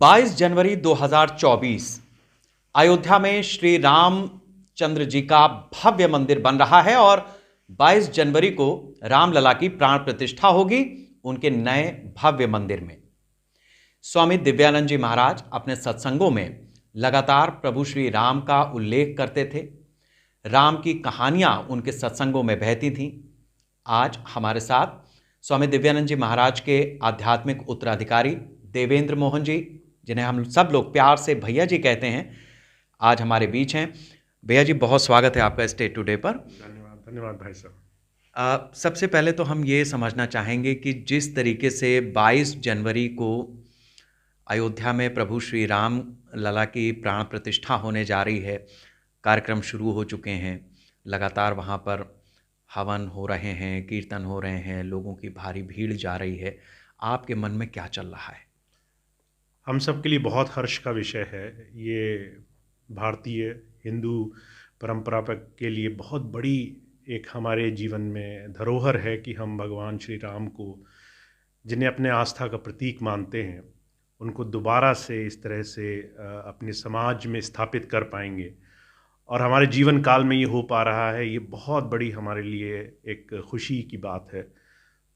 22 जनवरी 2024 अयोध्या में श्री रामचंद्र जी का भव्य मंदिर बन रहा है और 22 जनवरी को रामलला की प्राण प्रतिष्ठा होगी उनके नए भव्य मंदिर में। स्वामी दिव्यानंद जी महाराज अपने सत्संगों में लगातार प्रभु श्री राम का उल्लेख करते थे। राम की कहानियां उनके सत्संगों में बहती थीं। आज हमारे साथ स्वामी दिव्यानंद जी महाराज के आध्यात्मिक उत्तराधिकारी देवेंद्र मोहन जी, जिन्हें हम सब लोग प्यार से भैया जी कहते हैं, आज हमारे बीच हैं। भैया जी, बहुत स्वागत है आपका स्टेट टुडे पर। धन्यवाद धन्यवाद भाई साहब। सबसे पहले तो हम ये समझना चाहेंगे कि जिस तरीके से 22 जनवरी को अयोध्या में प्रभु श्री राम लला की प्राण प्रतिष्ठा होने जा रही है, कार्यक्रम शुरू हो चुके हैं, लगातार वहाँ पर हवन हो रहे हैं, कीर्तन हो रहे हैं, लोगों की भारी भीड़ जा रही है, आपके मन में क्या चल रहा है? हम सब के लिए बहुत हर्ष का विषय है। ये भारतीय हिंदू परंपरा के लिए बहुत बड़ी एक हमारे जीवन में धरोहर है कि हम भगवान श्री राम को, जिन्हें अपने आस्था का प्रतीक मानते हैं, उनको दोबारा से इस तरह से अपने समाज में स्थापित कर पाएंगे और हमारे जीवन काल में ये हो पा रहा है। ये बहुत बड़ी हमारे लिए एक खुशी की बात है।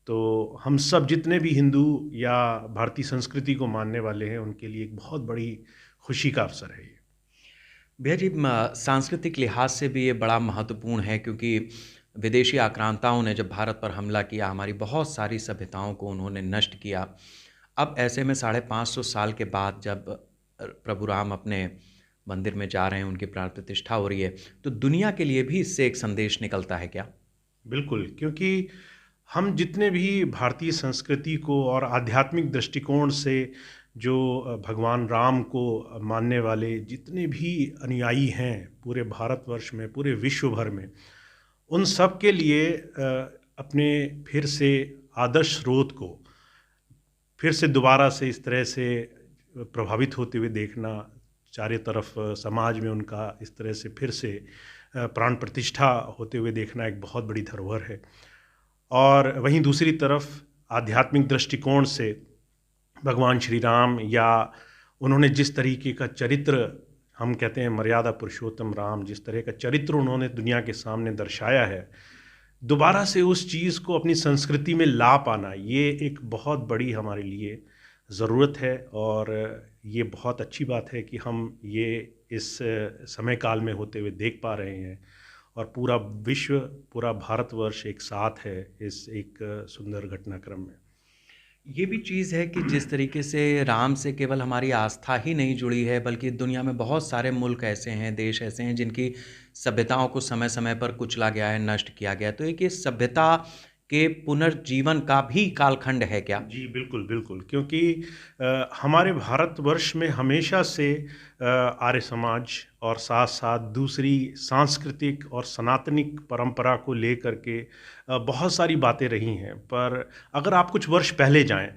तो हम सब जितने भी हिंदू या भारतीय संस्कृति को मानने वाले हैं, उनके लिए एक बहुत बड़ी खुशी का अवसर है ये। भैया जी, सांस्कृतिक लिहाज से भी ये बड़ा महत्वपूर्ण है, क्योंकि विदेशी आक्रांताओं ने जब भारत पर हमला किया, हमारी बहुत सारी सभ्यताओं को उन्होंने नष्ट किया। अब ऐसे में 550 साल के बाद जब प्रभु राम अपने मंदिर में जा रहे हैं, उनकी प्राण प्रतिष्ठा हो रही है, तो दुनिया के लिए भी इससे एक संदेश निकलता है क्या? बिल्कुल, क्योंकि हम जितने भी भारतीय संस्कृति को और आध्यात्मिक दृष्टिकोण से जो भगवान राम को मानने वाले जितने भी अनुयायी हैं पूरे भारतवर्ष में, पूरे विश्व भर में, उन सब के लिए अपने फिर से आदर्श स्रोत को फिर से दोबारा से इस तरह से प्रभावित होते हुए देखना, चारों तरफ समाज में उनका इस तरह से फिर से प्राण प्रतिष्ठा होते हुए देखना एक बहुत बड़ी धरोहर है। और वहीं दूसरी तरफ आध्यात्मिक दृष्टिकोण से भगवान श्री राम, या उन्होंने जिस तरीके का चरित्र, हम कहते हैं मर्यादा पुरुषोत्तम राम, जिस तरह का चरित्र उन्होंने दुनिया के सामने दर्शाया है, दोबारा से उस चीज़ को अपनी संस्कृति में ला पाना, ये एक बहुत बड़ी हमारे लिए ज़रूरत है। और ये बहुत अच्छी बात है कि हम ये इस समय काल में होते हुए देख पा रहे हैं और पूरा विश्व, पूरा भारतवर्ष एक साथ है इस एक सुंदर घटनाक्रम में। ये भी चीज़ है कि जिस तरीके से राम से केवल हमारी आस्था ही नहीं जुड़ी है, बल्कि दुनिया में बहुत सारे मुल्क ऐसे हैं, देश ऐसे हैं, जिनकी सभ्यताओं को समय समय पर कुचला गया है, नष्ट किया गया है। तो एक ये सभ्यता के पुनर्जीवन का भी कालखंड है क्या? जी बिल्कुल बिल्कुल, क्योंकि हमारे भारतवर्ष में हमेशा से आर्य समाज और साथ साथ दूसरी सांस्कृतिक और सनातनिक परंपरा को लेकर के बहुत सारी बातें रही हैं। पर अगर आप कुछ वर्ष पहले जाएं,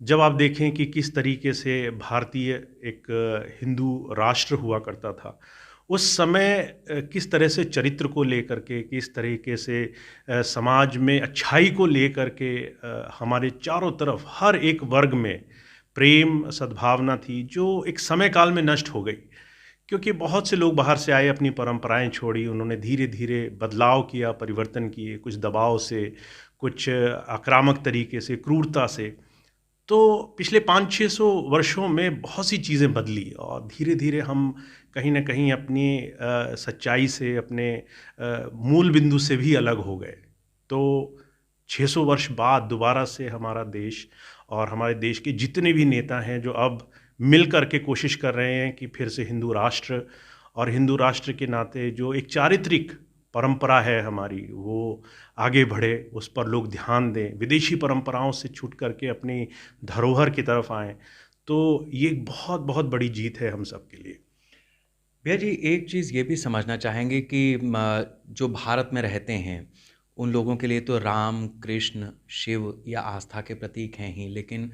जब आप देखें कि किस तरीके से भारतीय एक हिंदू राष्ट्र हुआ करता था, उस समय किस तरह से चरित्र को लेकर के, किस तरीके से समाज में अच्छाई को लेकर के हमारे चारों तरफ हर एक वर्ग में प्रेम सद्भावना थी, जो एक समय काल में नष्ट हो गई। क्योंकि बहुत से लोग बाहर से आए, अपनी परंपराएं छोड़ी, उन्होंने धीरे धीरे बदलाव किया, परिवर्तन किए, कुछ दबाव से, कुछ आक्रामक तरीके से, क्रूरता से। तो पिछले 500-600 वर्षों में बहुत सी चीज़ें बदली और धीरे धीरे हम कहीं ना कहीं अपनी सच्चाई से, अपने मूल बिंदु से भी अलग हो गए। तो 600 वर्ष बाद दोबारा से हमारा देश और हमारे देश के जितने भी नेता हैं, जो अब मिल कर के कोशिश कर रहे हैं कि फिर से हिंदू राष्ट्र, और हिंदू राष्ट्र के नाते जो एक चारित्रिक परंपरा है हमारी, वो आगे बढ़े, उस पर लोग ध्यान दें, विदेशी परंपराओं से छूट करके अपनी धरोहर की तरफ आएँ। तो ये एक बहुत बहुत बड़ी जीत है हम सब के लिए। भैया जी, एक चीज़ ये भी समझना चाहेंगे कि जो भारत में रहते हैं, उन लोगों के लिए तो राम, कृष्ण, शिव या आस्था के प्रतीक हैं ही, लेकिन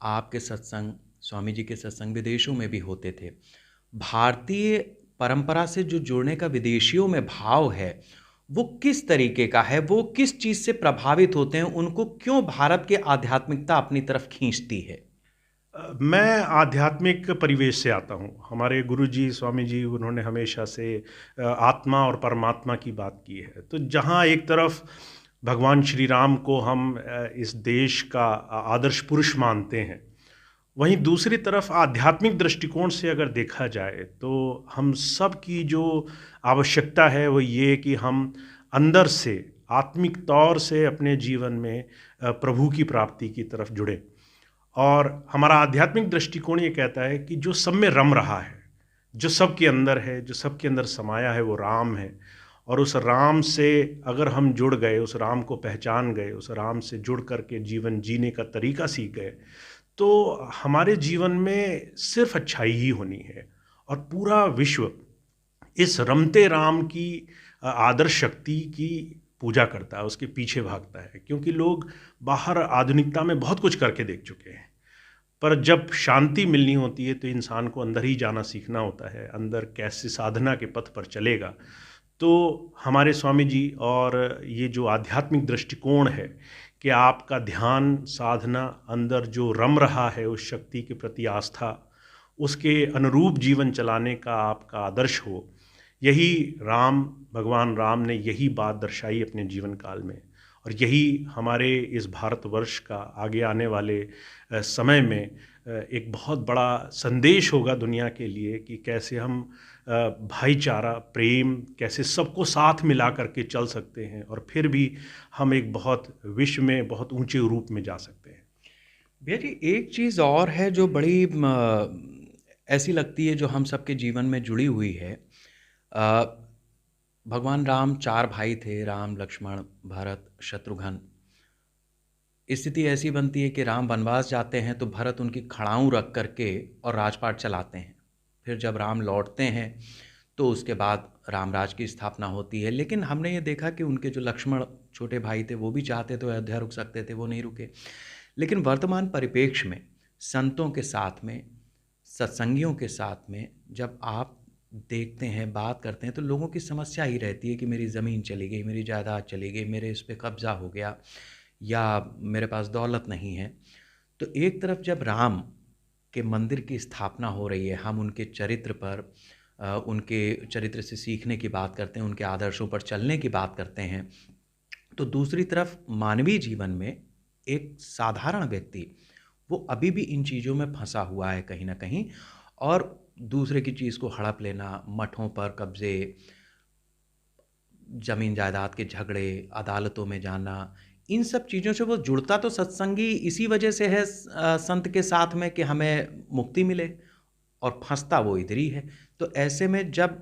आपके सत्संग, स्वामी जी के सत्संग विदेशों में भी होते थे। भारतीय परंपरा से जो जुड़ने का विदेशियों में भाव है, वो किस तरीके का है? वो किस चीज़ से प्रभावित होते हैं? उनको क्यों भारत की आध्यात्मिकता अपनी तरफ खींचती है? मैं आध्यात्मिक परिवेश से आता हूँ। हमारे गुरुजी, स्वामी जी, उन्होंने हमेशा से आत्मा और परमात्मा की बात की है। तो जहाँ एक तरफ भगवान श्री राम को हम इस देश का आदर्श पुरुष मानते हैं, वहीं दूसरी तरफ आध्यात्मिक दृष्टिकोण से अगर देखा जाए तो हम सब की जो आवश्यकता है वो ये कि हम अंदर से आत्मिक तौर से अपने जीवन में प्रभु की प्राप्ति की तरफ जुड़ें। और हमारा आध्यात्मिक दृष्टिकोण ये कहता है कि जो सब में रम रहा है, जो सबके अंदर है, जो सबके अंदर समाया है, वो राम है। और उस राम से अगर हम जुड़ गए, उस राम को पहचान गए, उस राम से जुड़ करके जीवन जीने का तरीका सीख गए, तो हमारे जीवन में सिर्फ अच्छाई ही होनी है। और पूरा विश्व इस रमते राम की आदर्श शक्ति की पूजा करता है, उसके पीछे भागता है। क्योंकि लोग बाहर आधुनिकता में बहुत कुछ करके देख चुके हैं, पर जब शांति मिलनी होती है तो इंसान को अंदर ही जाना सीखना होता है, अंदर कैसे साधना के पथ पर चलेगा। तो हमारे स्वामी जी और ये जो आध्यात्मिक दृष्टिकोण है कि आपका ध्यान साधना अंदर जो रम रहा है, उस शक्ति के प्रति आस्था, उसके अनुरूप जीवन चलाने का आपका आदर्श हो, यही भगवान राम ने यही बात दर्शाई अपने जीवन काल में। और यही हमारे इस भारतवर्ष का आगे आने वाले समय में एक बहुत बड़ा संदेश होगा दुनिया के लिए कि कैसे हम भाईचारा, प्रेम, कैसे सबको साथ मिला करके चल सकते हैं और फिर भी हम एक बहुत विश्व में बहुत ऊंचे रूप में जा सकते हैं। भैया जी, एक चीज़ और है जो बड़ी ऐसी लगती है, जो हम सबके जीवन में जुड़ी हुई है। अ, भगवान राम 4 भाई थे, राम, लक्ष्मण, भरत, शत्रुघ्न। स्थिति ऐसी बनती है कि राम वनवास जाते हैं तो भरत उनकी खड़ाऊँ रख करके और राजपाट चलाते हैं। फिर जब राम लौटते हैं तो उसके बाद रामराज की स्थापना होती है। लेकिन हमने ये देखा कि उनके जो लक्ष्मण छोटे भाई थे, वो भी चाहते तो अयोध्या रुक सकते थे, वो नहीं रुके। लेकिन वर्तमान परिप्रेक्ष्य में संतों के साथ में, सत्संगियों के साथ में जब आप देखते हैं, बात करते हैं, तो लोगों की समस्या ही रहती है कि मेरी ज़मीन चली गई, मेरी जायदाद चली गई, मेरे इस पे कब्ज़ा हो गया, या मेरे पास दौलत नहीं है। तो एक तरफ जब राम के मंदिर की स्थापना हो रही है, हम उनके चरित्र पर, उनके चरित्र से सीखने की बात करते हैं, उनके आदर्शों पर चलने की बात करते हैं, तो दूसरी तरफ मानवीय जीवन में एक साधारण व्यक्ति वो अभी भी इन चीज़ों में फंसा हुआ है कहीं ना कहीं। और दूसरे की चीज़ को हड़प लेना, मठों पर कब्जे, ज़मीन जायदाद के झगड़े, अदालतों में जाना, इन सब चीज़ों से वो जुड़ता तो सत्संगी इसी वजह से है, संत के साथ में, कि हमें मुक्ति मिले, और फंसता वो इधर ही है। तो ऐसे में जब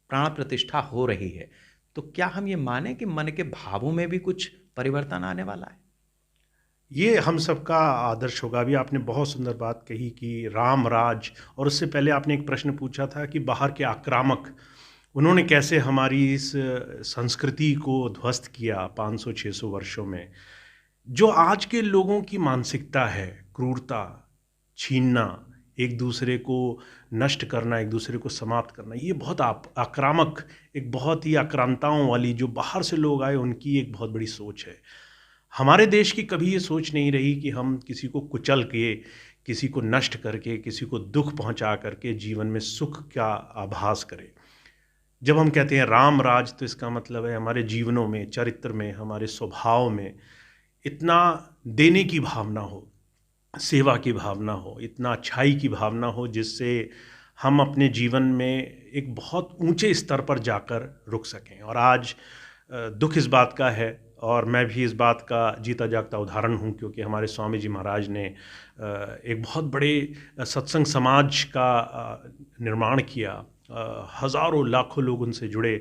प्राण प्रतिष्ठा हो रही है, तो क्या हम ये माने कि मन के भावों में भी कुछ परिवर्तन आने वाला है? ये हम सबका आदर्श होगा। अभी आपने बहुत सुंदर बात कही कि राम राज, और उससे पहले आपने एक प्रश्न पूछा था कि बाहर के आक्रामक उन्होंने कैसे हमारी इस संस्कृति को ध्वस्त किया 500-600 वर्षों में। जो आज के लोगों की मानसिकता है, क्रूरता, छीनना, एक दूसरे को नष्ट करना, एक दूसरे को समाप्त करना, ये बहुत आक्रामक, एक बहुत ही आक्रांताओं वाली जो बाहर से लोग आए उनकी एक बहुत बड़ी सोच है। हमारे देश की कभी ये सोच नहीं रही कि हम किसी को कुचल के, किसी को नष्ट करके, किसी को दुख पहुंचा करके जीवन में सुख का आभास करें। जब हम कहते हैं राम राज, तो इसका मतलब है हमारे जीवनों में, चरित्र में, हमारे स्वभाव में इतना देने की भावना हो, सेवा की भावना हो, इतना अच्छाई की भावना हो, जिससे हम अपने जीवन में एक बहुत ऊंचे स्तर पर जाकर रुक सकें। और आज दुख इस बात का है, और मैं भी इस बात का जीता जागता उदाहरण हूँ, क्योंकि हमारे स्वामी जी महाराज ने एक बहुत बड़े सत्संग समाज का निर्माण किया। हज़ारों लाखों लोग उनसे जुड़े,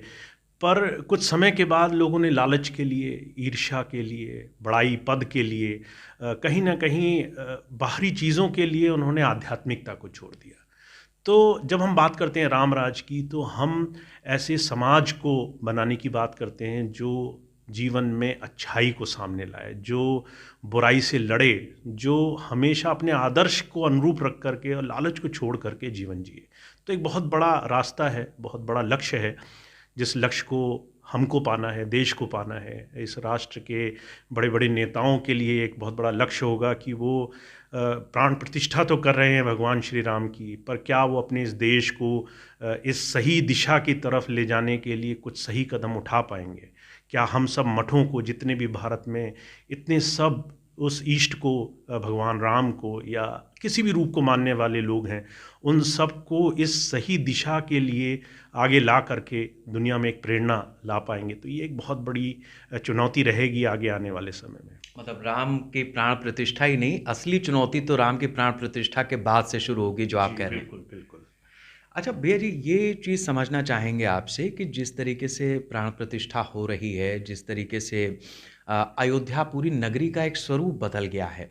पर कुछ समय के बाद लोगों ने लालच के लिए, ईर्ष्या के लिए, बड़ाई पद के लिए, कहीं ना कहीं बाहरी चीज़ों के लिए उन्होंने आध्यात्मिकता को छोड़ दिया। तो जब हम बात करते हैं राम राज की, तो हम ऐसे समाज को बनाने की बात करते हैं जो जीवन में अच्छाई को सामने लाए, जो बुराई से लड़े, जो हमेशा अपने आदर्श को अनुरूप रख करके और लालच को छोड़ करके जीवन जिए। तो एक बहुत बड़ा रास्ता है, बहुत बड़ा लक्ष्य है, जिस लक्ष्य को हमको पाना है, देश को पाना है। इस राष्ट्र के बड़े बड़े नेताओं के लिए एक बहुत बड़ा लक्ष्य होगा कि वो प्राण प्रतिष्ठा तो कर रहे हैं भगवान श्री राम की, पर क्या वो अपने इस देश को इस सही दिशा की तरफ ले जाने के लिए कुछ सही कदम उठा पाएंगे? क्या हम सब मठों को, जितने भी भारत में इतने सब उस ईष्ट को, भगवान राम को या किसी भी रूप को मानने वाले लोग हैं, उन सब को इस सही दिशा के लिए आगे ला करके दुनिया में एक प्रेरणा ला पाएंगे? तो ये एक बहुत बड़ी चुनौती रहेगी आगे आने वाले समय में। मतलब राम की प्राण प्रतिष्ठा ही नहीं, असली चुनौती तो राम की प्राण प्रतिष्ठा के बाद से शुरू होगी, जो आप कह रहे हैं। बिल्कुल बिल्कुल। अच्छा भैया जी, ये चीज़ समझना चाहेंगे आपसे कि जिस तरीके से प्राण प्रतिष्ठा हो रही है, जिस तरीके से अयोध्या पूरी नगरी का एक स्वरूप बदल गया है,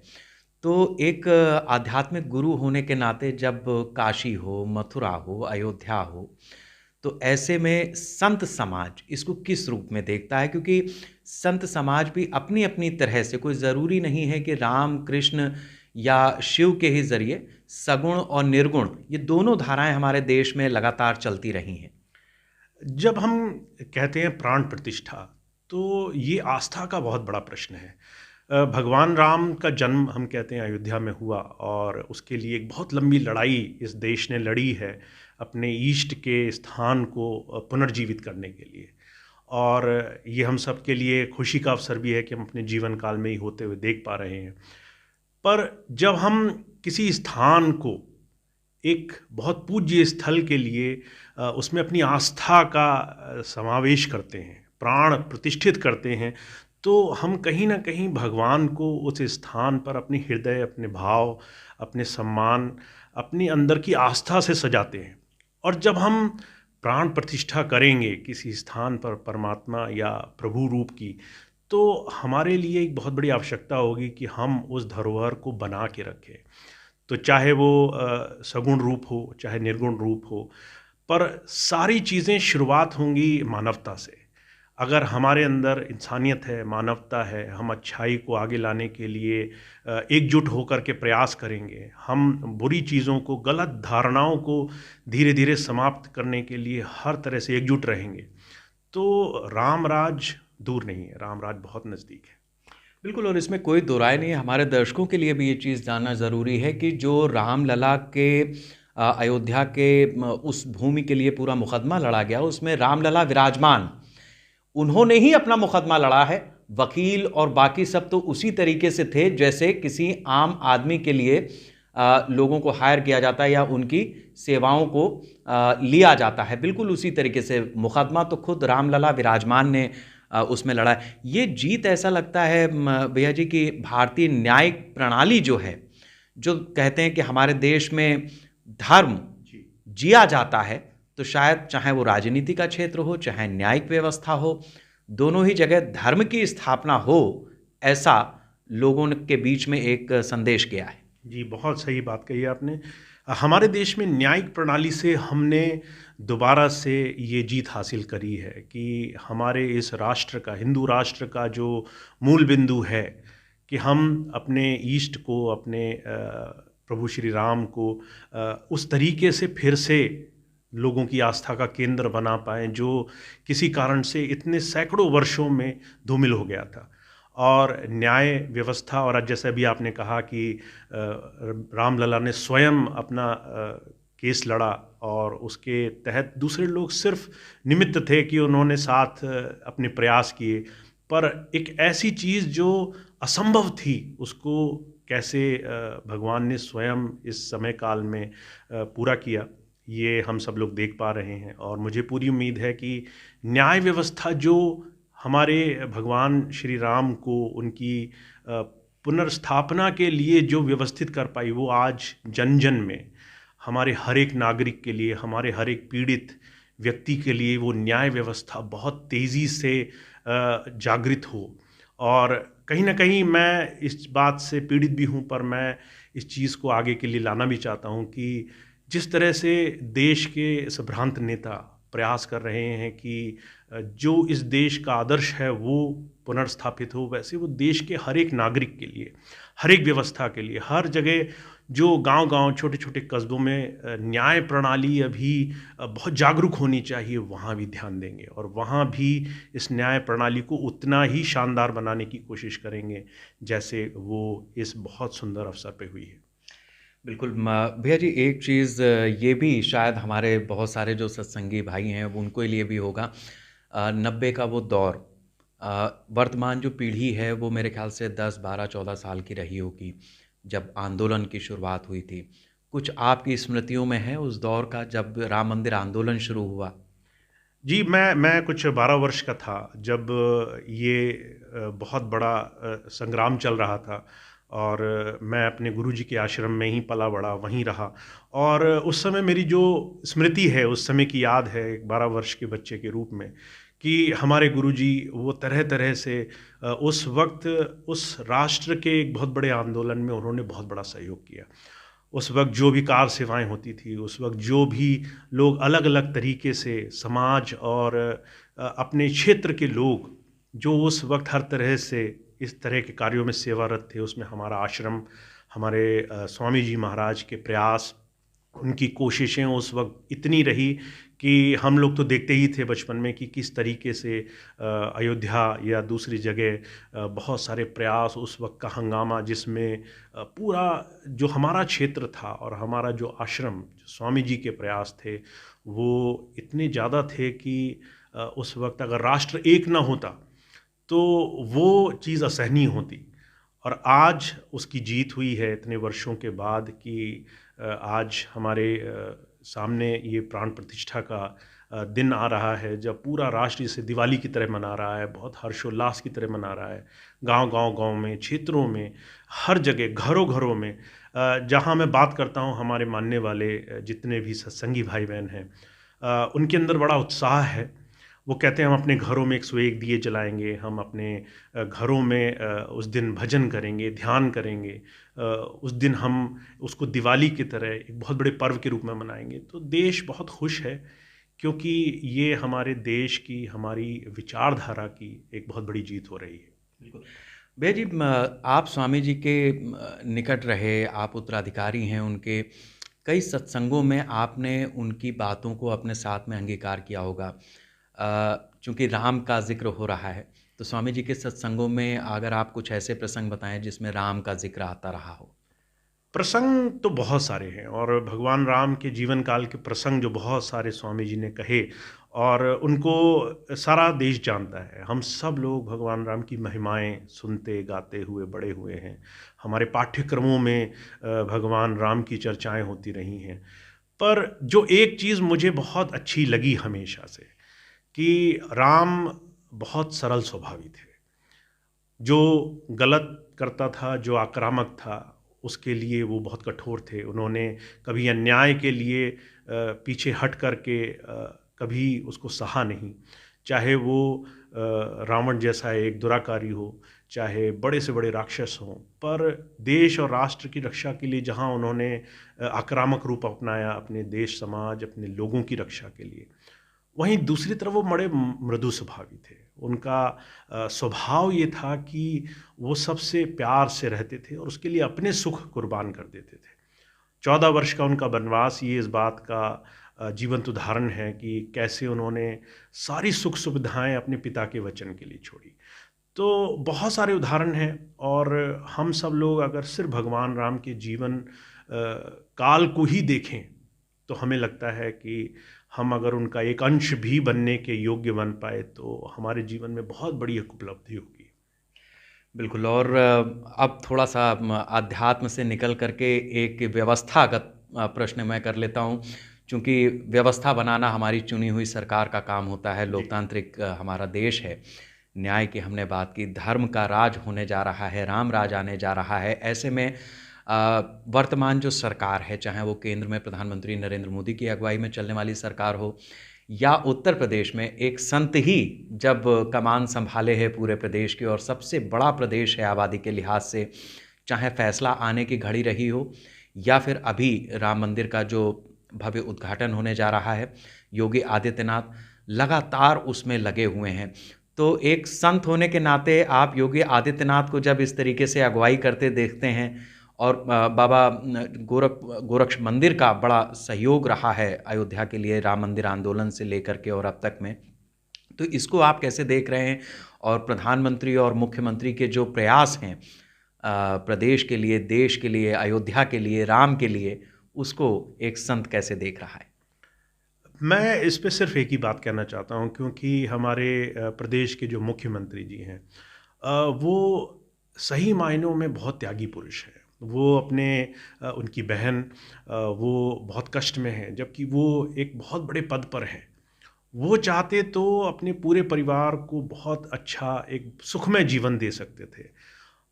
तो एक आध्यात्मिक गुरु होने के नाते जब काशी हो, मथुरा हो, अयोध्या हो, तो ऐसे में संत समाज इसको किस रूप में देखता है? क्योंकि संत समाज भी अपनी अपनी तरह से, कोई ज़रूरी नहीं है कि राम कृष्ण या शिव के ही जरिए सगुण और निर्गुण ये दोनों धाराएं हमारे देश में लगातार चलती रही हैं। जब हम कहते हैं प्राण प्रतिष्ठा, तो ये आस्था का बहुत बड़ा प्रश्न है। भगवान राम का जन्म हम कहते हैं अयोध्या में हुआ, और उसके लिए एक बहुत लंबी लड़ाई इस देश ने लड़ी है अपने ईष्ट के स्थान को पुनर्जीवित करने के लिए। और ये हम सब के लिए खुशी का अवसर भी है कि हम अपने जीवन काल में ही होते हुए देख पा रहे हैं। पर जब हम किसी स्थान को एक बहुत पूज्य स्थल के लिए उसमें अपनी आस्था का समावेश करते हैं, प्राण प्रतिष्ठित करते हैं, तो हम कहीं ना कहीं भगवान को उस स्थान पर अपने हृदय, अपने भाव, अपने सम्मान, अपने अंदर की आस्था से सजाते हैं। और जब हम प्राण प्रतिष्ठा करेंगे किसी स्थान पर परमात्मा या प्रभु रूप की, तो हमारे लिए एक बहुत बड़ी आवश्यकता होगी कि हम उस धरोहर को बना के रखें। तो चाहे वो सगुण रूप हो, चाहे निर्गुण रूप हो, पर सारी चीज़ें शुरुआत होंगी मानवता से। अगर हमारे अंदर इंसानियत है, मानवता है, हम अच्छाई को आगे लाने के लिए एकजुट होकर के प्रयास करेंगे, हम बुरी चीज़ों को, गलत धारणाओं को धीरे धीरे समाप्त करने के लिए हर तरह से एकजुट रहेंगे, तो राम राज दूर नहीं है, राम राज बहुत नज़दीक है। बिल्कुल, और इसमें कोई दो राय नहीं है। हमारे दर्शकों के लिए भी ये चीज़ जानना ज़रूरी है कि जो रामलला के अयोध्या के उस भूमि के लिए पूरा मुकदमा लड़ा गया, उसमें रामलला विराजमान, उन्होंने ही अपना मुकदमा लड़ा है। वकील और बाकी सब तो उसी तरीके से थे जैसे किसी आम आदमी के लिए लोगों को हायर किया जाता है या उनकी सेवाओं को लिया जाता है। बिल्कुल उसी तरीके से मुकदमा तो खुद रामलला विराजमान ने उसमें लड़ा है। ये जीत, ऐसा लगता है भैया जी कि भारतीय न्यायिक प्रणाली जो है, जो कहते हैं कि हमारे देश में धर्म जिया जाता है, तो शायद चाहे वो राजनीति का क्षेत्र हो, चाहे न्यायिक व्यवस्था हो, दोनों ही जगह धर्म की स्थापना हो, ऐसा लोगों के बीच में एक संदेश गया है। जी, बहुत सही बात कही आपने। हमारे देश में न्यायिक प्रणाली से हमने दोबारा से ये जीत हासिल करी है कि हमारे इस राष्ट्र का, हिंदू राष्ट्र का जो मूल बिंदु है कि हम अपने ईष्ट को, अपने प्रभु श्री राम को उस तरीके से फिर से लोगों की आस्था का केंद्र बना पाएँ जो किसी कारण से इतने सैकड़ों वर्षों में धूमिल हो गया था। और न्याय व्यवस्था, और जैसे अभी आपने कहा कि रामलला ने स्वयं अपना केस लड़ा और उसके तहत दूसरे लोग सिर्फ निमित्त थे कि उन्होंने साथ अपने प्रयास किए, पर एक ऐसी चीज़ जो असंभव थी उसको कैसे भगवान ने स्वयं इस समय काल में पूरा किया, ये हम सब लोग देख पा रहे हैं। और मुझे पूरी उम्मीद है कि न्याय व्यवस्था जो हमारे भगवान श्री राम को उनकी पुनर्स्थापना के लिए जो व्यवस्थित कर पाई, वो आज जन जन में, हमारे हर एक नागरिक के लिए, हमारे हर एक पीड़ित व्यक्ति के लिए वो न्याय व्यवस्था बहुत तेज़ी से जागृत हो। और कहीं ना कहीं मैं इस बात से पीड़ित भी हूँ, पर मैं इस चीज़ को आगे के लिए लाना भी चाहता हूँ कि जिस तरह से देश के संभ्रांत नेता प्रयास कर रहे हैं कि जो इस देश का आदर्श है वो पुनर्स्थापित हो, वैसे वो देश के हर एक नागरिक के लिए, हर एक व्यवस्था के लिए, हर जगह जो गांव-गांव, छोटे-छोटे कस्बों में न्याय प्रणाली अभी बहुत जागरूक होनी चाहिए, वहाँ भी ध्यान देंगे और वहाँ भी इस न्याय प्रणाली को उतना ही शानदार बनाने की कोशिश करेंगे, जैसे वो इस बहुत सुंदर अवसर पे हुई है। बिल्कुल भैया जी, एक चीज़ ये भी शायद हमारे बहुत सारे जो सत्संगी भाई हैं वो उनको लिए भी होगा। 90 का वो दौर, वर्तमान जो पीढ़ी है वो मेरे ख्याल से 10 12 14 साल की रही होगी जब आंदोलन की शुरुआत हुई थी। कुछ आपकी स्मृतियों में है उस दौर का जब राम मंदिर आंदोलन शुरू हुआ? जी, मैं कुछ 12 वर्ष का था जब ये बहुत बड़ा संग्राम चल रहा था और मैं अपने गुरुजी के आश्रम में ही पला-बड़ा, वहीं रहा और उस समय मेरी जो स्मृति है, उस समय की याद है एक 12 वर्ष के बच्चे के रूप में कि हमारे गुरुजी वो तरह-तरह से उस वक़्त उस राष्ट्र के एक बहुत बड़े आंदोलन में उन्होंने बहुत बड़ा सहयोग किया। उस वक़्त जो भी कार सेवाएँ होती थी, उस वक़्त जो भी लोग अलग-अलग तरीके से समाज और अपने क्षेत्र के लोग जो उस वक़्त हर तरह से इस तरह के कार्यों में सेवारत थे, उसमें हमारा आश्रम, हमारे स्वामी जी महाराज के प्रयास, उनकी कोशिशें उस वक़्त इतनी रही कि हम लोग तो देखते ही थे बचपन में कि किस तरीके से अयोध्या या दूसरी जगह बहुत सारे प्रयास, उस वक़्त का हंगामा जिसमें पूरा जो हमारा क्षेत्र था और हमारा जो आश्रम, जो स्वामी जी के प्रयास थे, वो इतने ज़्यादा थे कि उस वक़्त अगर राष्ट्र एक ना होता, तो वो चीज़ असहनीय होती। और आज उसकी जीत हुई है इतने वर्षों के बाद कि आज हमारे सामने ये प्राण प्रतिष्ठा का दिन आ रहा है जब पूरा राष्ट्र इसे दिवाली की तरह मना रहा है, बहुत हर्षोल्लास की तरह मना रहा है। गाँव में, क्षेत्रों में, हर जगह, घरों-घरों में जहाँ मैं बात करता हूँ हमारे मानने वाले जितने भी सत्संगी भाई-बहन हैं उनके अंदर बड़ा उत्साह है। वो कहते हैं हम अपने घरों में 101 दिए जलाएँगे, हम अपने घरों में उस दिन भजन करेंगे, ध्यान करेंगे। उस दिन हम उसको दिवाली की तरह एक बहुत बड़े पर्व के रूप में मनाएँगे। तो देश बहुत खुश है क्योंकि ये हमारे देश की, हमारी विचारधारा की एक बहुत बड़ी जीत हो रही है। बिल्कुल। भैया जी, आप स्वामी जी के निकट रहे, आप उत्तराधिकारी हैं उनके। कई सत्संगों में आपने उनकी बातों को अपने साथ में अंगीकार किया होगा। चूँकि राम का ज़िक्र हो रहा है, तो स्वामी जी के सत्संगों में अगर आप कुछ ऐसे प्रसंग बताएँ जिसमें राम का ज़िक्र आता रहा हो? प्रसंग तो बहुत सारे हैं और भगवान राम के जीवन काल के प्रसंग जो बहुत सारे स्वामी जी ने कहे और उनको सारा देश जानता है। हम सब लोग भगवान राम की महिमाएँ सुनते, गाते हुए बड़े हुए हैं। हमारे पाठ्यक्रमों में भगवान राम की चर्चाएँ होती रही हैं। पर जो एक चीज़ मुझे बहुत अच्छी लगी हमेशा से कि राम बहुत सरल स्वभावी थे। जो गलत करता था, जो आक्रामक था, उसके लिए वो बहुत कठोर थे। उन्होंने कभी अन्याय के लिए पीछे हट कर के कभी उसको सहा नहीं। चाहे वो रावण जैसा एक दुराकारी हो, चाहे बड़े से बड़े राक्षस हों, पर देश और राष्ट्र की रक्षा के लिए जहाँ उन्होंने आक्रामक रूप अपनाया अपने देश, समाज, अपने लोगों की रक्षा के लिए, वहीं दूसरी तरफ वो बड़े मृदु स्वभावी थे। उनका स्वभाव ये था कि वो सबसे प्यार से रहते थे और उसके लिए अपने सुख कुर्बान कर देते थे। 14 वर्ष का उनका वनवास ये इस बात का जीवंत उदाहरण है कि कैसे उन्होंने सारी सुख सुविधाएँ अपने पिता के वचन के लिए छोड़ी। तो बहुत सारे उदाहरण हैं और हम सब लोग अगर सिर्फ भगवान राम के जीवन काल को ही देखें, तो हमें लगता है कि हम अगर उनका एक अंश भी बनने के योग्य बन पाए तो हमारे जीवन में बहुत बड़ी एक उपलब्धि होगी। बिल्कुल। और अब थोड़ा-सा अध्यात्म से निकल कर के एक व्यवस्थागत प्रश्न मैं कर लेता हूँ। चूँकि व्यवस्था बनाना हमारी चुनी हुई सरकार का काम होता है, जी। लोकतांत्रिक हमारा देश है। न्याय की हमने बात की, धर्म का राज होने जा रहा है, राम राज आने जा रहा है। ऐसे में वर्तमान जो सरकार है, चाहे वो केंद्र में प्रधानमंत्री नरेंद्र मोदी की अगुवाई में चलने वाली सरकार हो या उत्तर प्रदेश में एक संत ही जब कमान संभाले है पूरे प्रदेश की और सबसे बड़ा प्रदेश है आबादी के लिहाज से, चाहे फैसला आने की घड़ी रही हो या फिर अभी राम मंदिर का जो भव्य उद्घाटन होने जा रहा है, योगी आदित्यनाथ लगातार उसमें लगे हुए हैं। तो एक संत होने के नाते आप योगी आदित्यनाथ को जब इस तरीके से अगुवाई करते देखते हैं और बाबा गोरक्ष मंदिर का बड़ा सहयोग रहा है अयोध्या के लिए, राम मंदिर आंदोलन से लेकर के और अब तक में। तो इसको आप कैसे देख रहे हैं? और प्रधानमंत्री और मुख्यमंत्री के जो प्रयास हैं प्रदेश के लिए, देश के लिए, अयोध्या के लिए, राम के लिए, उसको एक संत कैसे देख रहा है? मैं इस पे सिर्फ एक ही बात कहना चाहता हूँ, क्योंकि हमारे प्रदेश के जो मुख्यमंत्री जी हैं, वो सही मायनों में बहुत त्यागी पुरुष हैं। वो अपने उनकी बहन, वो बहुत कष्ट में हैं, जबकि वो एक बहुत बड़े पद पर हैं। वो चाहते तो अपने पूरे परिवार को बहुत अच्छा एक सुखमय जीवन दे सकते थे।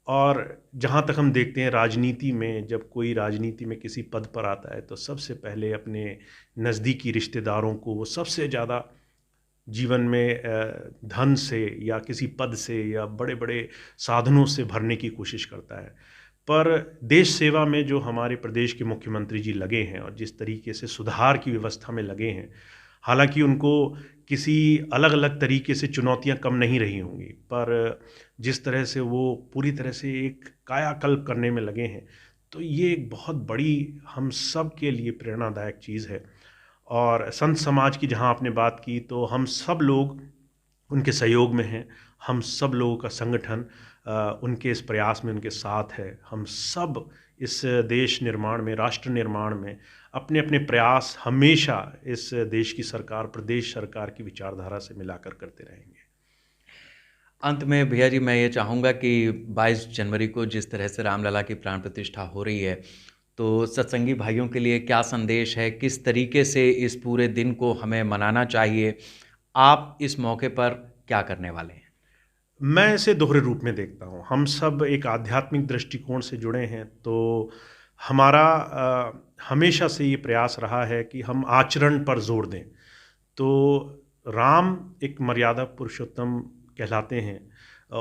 और जहाँ तक हम देखते हैं राजनीति में, जब कोई राजनीति में किसी पद पर आता है तो सबसे पहले अपने नज़दीकी रिश्तेदारों को वो सबसे ज़्यादा जीवन में धन से या किसी पद से या बड़े बड़े साधनों से भरने की कोशिश करता है। पर देश सेवा में जो हमारे प्रदेश के मुख्यमंत्री जी लगे हैं और जिस तरीके से सुधार की व्यवस्था में लगे हैं, हालांकि उनको किसी अलग अलग तरीके से चुनौतियां कम नहीं रही होंगी, पर जिस तरह से वो पूरी तरह से एक कायाकल्प करने में लगे हैं, तो ये एक बहुत बड़ी हम सब के लिए प्रेरणादायक चीज़ है। और संत समाज की जहाँ आपने बात की, तो हम सब लोग उनके सहयोग में हैं। हम सब लोगों का संगठन उनके इस प्रयास में उनके साथ है। हम सब इस देश निर्माण में, राष्ट्र निर्माण में अपने अपने प्रयास हमेशा इस देश की सरकार, प्रदेश सरकार की विचारधारा से मिलाकर करते रहेंगे। अंत में भैया जी मैं ये चाहूँगा कि 22 जनवरी को जिस तरह से रामलला की प्राण प्रतिष्ठा हो रही है, तो सत्संगी भाइयों के लिए क्या संदेश है? किस तरीके से इस पूरे दिन को हमें मनाना चाहिए? आप इस मौके पर क्या करने वाले हैं? मैं इसे दोहरे रूप में देखता हूँ। हम सब एक आध्यात्मिक दृष्टिकोण से जुड़े हैं, तो हमारा हमेशा से ये प्रयास रहा है कि हम आचरण पर जोर दें। तो राम एक मर्यादा पुरुषोत्तम कहलाते हैं।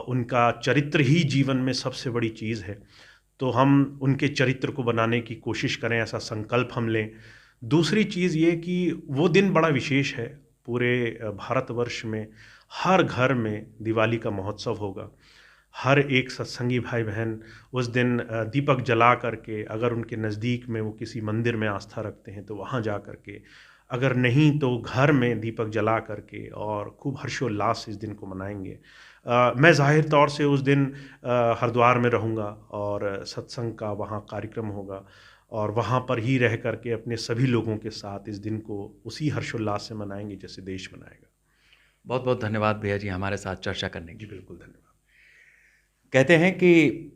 उनका चरित्र ही जीवन में सबसे बड़ी चीज़ है। तो हम उनके चरित्र को बनाने की कोशिश करें, ऐसा संकल्प हम लें। दूसरी चीज़ ये कि वो दिन बड़ा विशेष है। पूरे भारतवर्ष में हर घर में दिवाली का महोत्सव होगा। हर एक सत्संगी भाई बहन उस दिन दीपक जला करके, अगर उनके नज़दीक में वो किसी मंदिर में आस्था रखते हैं तो वहाँ जा कर के, अगर नहीं तो घर में दीपक जला करके और खूब हर्षोल्लास से इस दिन को मनाएंगे। मैं ज़ाहिर तौर से उस दिन हरिद्वार में रहूँगा और सत्संग का वहाँ कार्यक्रम होगा, और वहाँ पर ही रह करके अपने सभी लोगों के साथ इस दिन को उसी हर्षोल्लास से मनाएंगे जैसे देश मनाएगा। बहुत बहुत धन्यवाद भैया जी हमारे साथ चर्चा करने के जी लिए। बिल्कुल, धन्यवाद। कहते हैं कि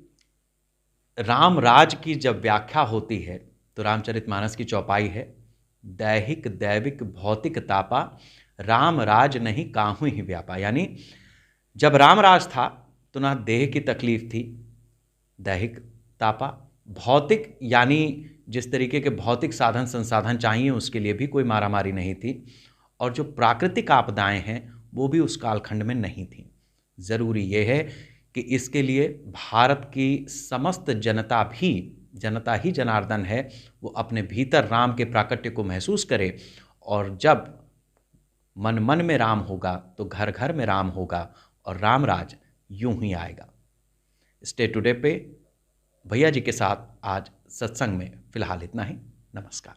राम राज की जब व्याख्या होती है तो रामचरितमानस की चौपाई है, दैहिक दैविक भौतिक तापा, राम राज नहीं काहू ही व्यापा। यानी जब राम राज था तो ना देह की तकलीफ थी, दैहिक तापा, भौतिक यानी जिस तरीके के भौतिक साधन संसाधन चाहिए उसके लिए भी कोई मारामारी नहीं थी, और जो प्राकृतिक आपदाएं हैं वो भी उस कालखंड में नहीं थी। ज़रूरी ये है कि इसके लिए भारत की समस्त जनता ही जनार्दन है, वो अपने भीतर राम के प्राकट्य को महसूस करे, और जब मन मन में राम होगा तो घर घर में राम होगा और राम राज यूं ही आएगा। स्टे टुडे पे भैया जी के साथ आज सत्संग में फिलहाल इतना ही। नमस्कार।